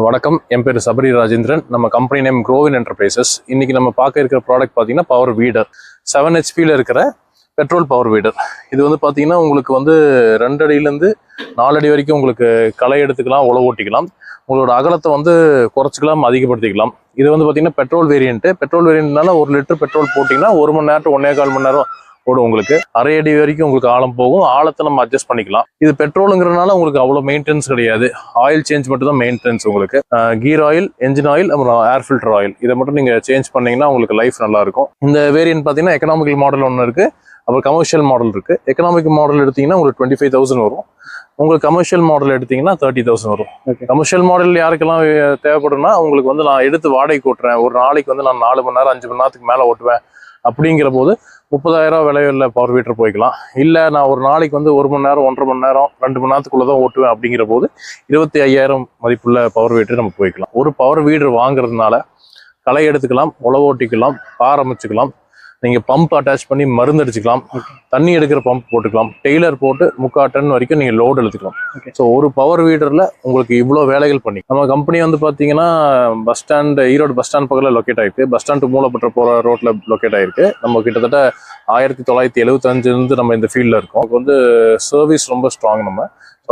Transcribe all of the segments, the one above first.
வணக்கம், என் பேர் சபரி ராஜேந்திரன். நம்ம கம்பெனி நேம் க்ரோவின் என்டர்பிரைசஸ். இன்னைக்கு நம்ம பார்க்க இருக்கிற ப்ராடக்ட் பார்த்தீங்கன்னா பவர் வீடர் 7 HP இருக்கிற பெட்ரோல் பவர் வீடர். இது வந்து பார்த்தீங்கன்னா உங்களுக்கு 2 அடியிலேருந்து 4 அடி வரைக்கும் உங்களுக்கு களை எடுத்துக்கலாம், உழவு ஓட்டிக்கலாம். உங்களோட அகலத்தை குறைச்சிக்கலாம், அதிகப்படுத்திக்கலாம். இது பார்த்தீங்கன்னா பெட்ரோல் வேரியண்ட்னால 1 லிட்டர் பெட்ரோல் போட்டிங்கன்னா 1 மணி நேரம் to 1.25 மணி நேரம் ஓடும். உங்களுக்கு அரை அடி வரைக்கும் உங்களுக்கு ஆழம் போகும். ஆழத்தை நம்ம அட்ஜஸ்ட் பண்ணிக்கலாம். இது பெட்ரோலுங்கிறதுனால உங்களுக்கு அவ்வளோ மெயின்டெனன்ஸ் கிடையாது. ஆயில் சேஞ்ச் மட்டும் தான் மெயின்டெனன்ஸ். உங்களுக்கு கீர் ஆயில், என்ஜின் ஆயில், அப்புறம் ஏர் ஃபில்டர் ஆயில் இதை மட்டும் நீங்கள் சேஞ்ச் பண்ணீங்கன்னா உங்களுக்கு லைஃப் நல்லா இருக்கும். இந்த வேரியன்ட் பார்த்தீங்கன்னா எக்கனாமிக்கல் மாடல் ஒன்று இருக்குது, அப்புறம் கமர்ஷியல் மாடல் இருக்குது. எக்கனாமிக் மாடல் எடுத்தீங்கன்னா உங்களுக்கு 25,000 வரும். உங்களுக்கு கமர்ஷியல் மாடல் எடுத்தீங்கன்னா 30,000 வரும். கமர்ஷியல் மாடல் யாருக்கெல்லாம் தேவைப்படும்னா உங்களுக்கு நான் எடுத்து வாடகை ஓட்டுறேன், ஒரு நாளைக்கு நான் 4 மணி நேரம் 5 மணி நேரத்துக்கு மேலே ஓட்டுவேன் அப்படிங்கிற போது 30,000 விலையுள்ள பவர் வீட்டர் போய்க்கலாம். இல்லை நான் ஒரு நாளைக்கு 1 மணி நேரம், 1.5 மணி நேரம், 2 மணி நேரத்துக்குள்ள தான் ஓட்டுவேன் அப்படிங்கிற போது 25,000 மதிப்புள்ள பவர் வீட்டர் நம்ம போய்க்கலாம். ஒரு பவர் வீடர் வாங்குறதுனால களை எடுத்துக்கலாம், உழவு ஓட்டிக்கலாம், ஆரம்பிச்சுக்கலாம். நீங்கள் பம்ப் அட்டாச் பண்ணி மருந்து அடிச்சுக்கலாம், தண்ணி எடுக்கிற பம்ப் போட்டுக்கலாம், டெய்லர் போட்டு 3/4 டன் வரைக்கும் நீங்கள் லோடு எடுத்துக்கலாம். ஸோ ஒரு பவர் வீடரில் உங்களுக்கு இவ்வளோ வேலைகள் பண்ணி நம்ம கம்பெனி பார்த்தீங்கன்னா bus stand, Erode bus stand பக்கத்தில் லொக்கேட் ஆயிருக்கு. பஸ் ஸ்டாண்ட் மூலப்பட்ட போகிற ரோட்டில் லொக்கேட் ஆயிருக்கு. நம்ம கிட்டத்தட்ட 1975 நம்ம இந்த ஃபீல்டில் இருக்கோம். சர்வீஸ் ரொம்ப ஸ்ட்ராங். நம்ம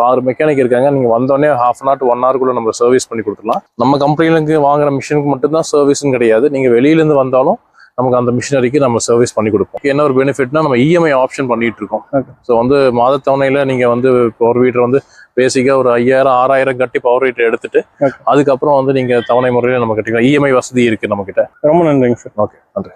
6 மெக்கானிக் இருக்காங்க. நீங்கள் வந்தோடனே 1/2 hour to 1 hour நம்ம சர்வீஸ் பண்ணி கொடுத்துடலாம். நம்ம கம்பெனிலேருந்து வாங்குற மிஷினுக்கு மட்டும்தான் சர்வீஸ்ன்னு கிடையாது. நீங்கள் வெளியிலேருந்து வந்தாலும் நமக்கு அந்த மிஷினரிக்கு நம்ம சர்வீஸ் பண்ணி கொடுப்போம். என்ன ஒரு பெனிஃபிட்னா நம்ம இஎம்ஐ ஆப்ஷன் பண்ணிட்டு இருக்கோம். ஸோ மாதத்தவணையில் நீங்கள் பவர் வீட்டர் பேசிக்காக ஒரு 5,000 6,000 கட்டி பவர் வீட்டர் எடுத்துட்டு அதுக்கப்புறம் நீங்கள் தவணை முறையில் நம்ம கட்டிக்கலாம். இஎம்ஐ வசதி இருக்கு நம்ம கிட்ட. ரொம்ப நன்றிங்க சார். ஓகே, நன்றி.